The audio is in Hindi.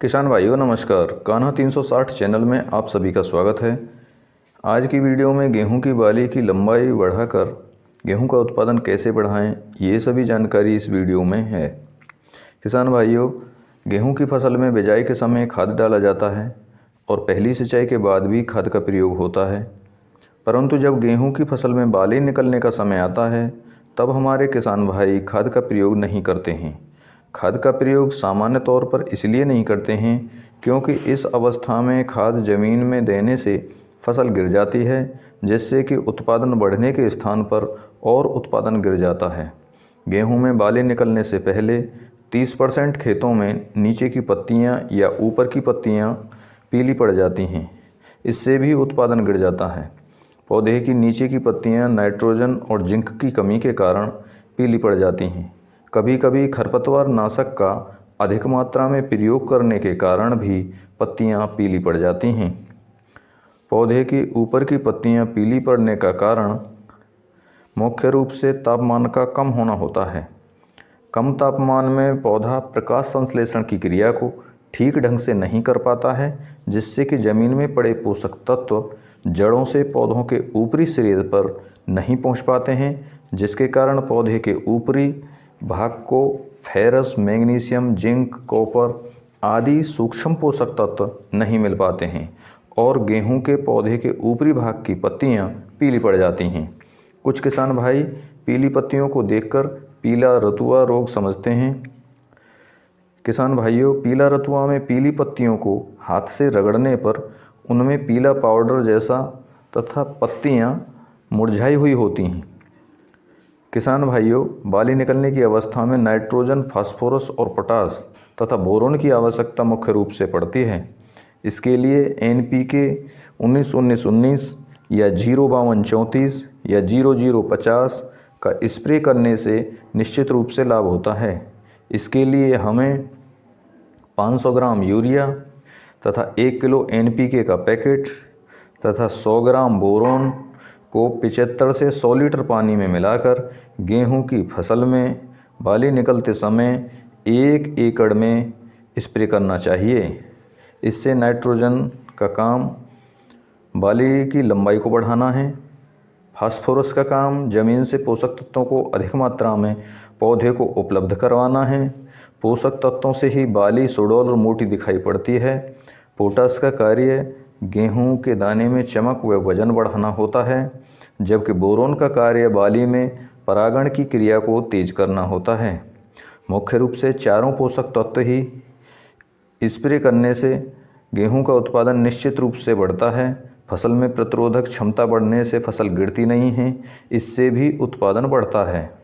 किसान भाइयों नमस्कार। कान्हा 360 चैनल में आप सभी का स्वागत है। आज की वीडियो में गेहूं की बाली की लंबाई बढ़ाकर गेहूं का उत्पादन कैसे बढ़ाएं, ये सभी जानकारी इस वीडियो में है। किसान भाइयों, गेहूं की फसल में बिजाई के समय खाद डाला जाता है और पहली सिंचाई के बाद भी खाद का प्रयोग होता है, परंतु जब गेहूं की फसल में बाली निकलने का समय आता है तब हमारे किसान भाई खाद का प्रयोग नहीं करते हैं। खाद का प्रयोग सामान्य तौर पर इसलिए नहीं करते हैं क्योंकि इस अवस्था में खाद ज़मीन में देने से फसल गिर जाती है, जिससे कि उत्पादन बढ़ने के स्थान पर और उत्पादन गिर जाता है। गेहूं में बाली निकलने से पहले 30% खेतों में नीचे की पत्तियां या ऊपर की पत्तियां पीली पड़ जाती हैं, इससे भी उत्पादन गिर जाता है। पौधे की नीचे की पत्तियां नाइट्रोजन और जिंक की कमी के कारण पीली पड़ जाती हैं। कभी कभी खरपतवार नाशक का अधिक मात्रा में प्रयोग करने के कारण भी पत्तियां पीली पड़ जाती हैं। पौधे की ऊपर की पत्तियां पीली पड़ने का कारण मुख्य रूप से तापमान का कम होना होता है। कम तापमान में पौधा प्रकाश संश्लेषण की क्रिया को ठीक ढंग से नहीं कर पाता है, जिससे कि ज़मीन में पड़े पोषक तत्व जड़ों से पौधों के ऊपरी सिरे पर नहीं पहुंच पाते हैं, जिसके कारण पौधे के ऊपरी भाग को फेरस, मैग्नीशियम, जिंक, कॉपर आदि सूक्ष्म पोषक तत्व नहीं मिल पाते हैं और गेहूं के पौधे के ऊपरी भाग की पत्तियां पीली पड़ जाती हैं। कुछ किसान भाई पीली पत्तियों को देखकर पीला रतुआ रोग समझते हैं। किसान भाइयों, पीला रतुआ में पीली पत्तियों को हाथ से रगड़ने पर उनमें पीला पाउडर जैसा तथा पत्तियां मुरझाई हुई होती हैं। किसान भाइयों, बाली निकलने की अवस्था में नाइट्रोजन, फास्फोरस और पोटास तथा बोरोन की आवश्यकता मुख्य रूप से पड़ती है। इसके लिए NPK 19-19-19 या 052-34 या 0050 का स्प्रे करने से निश्चित रूप से लाभ होता है। इसके लिए हमें 500 ग्राम यूरिया तथा 1 किलो NPK का पैकेट तथा 100 ग्राम बोरोन को 75 से 100 लीटर पानी में मिलाकर गेहूं की फसल में बाली निकलते समय 1 एकड़ में स्प्रे करना चाहिए। इससे नाइट्रोजन का काम बाली की लंबाई को बढ़ाना है, फास्फोरस का काम ज़मीन से पोषक तत्वों को अधिक मात्रा में पौधे को उपलब्ध करवाना है। पोषक तत्वों से ही बाली सुडौल और मोटी दिखाई पड़ती है। पोटास का कार्य गेहूं के दाने में चमक व वजन बढ़ाना होता है, जबकि बोरोन का कार्य बाली में परागण की क्रिया को तेज करना होता है। मुख्य रूप से चारों पोषक तत्व ही स्प्रे करने से गेहूं का उत्पादन निश्चित रूप से बढ़ता है। फसल में प्रतिरोधक क्षमता बढ़ने से फसल गिरती नहीं है, इससे भी उत्पादन बढ़ता है।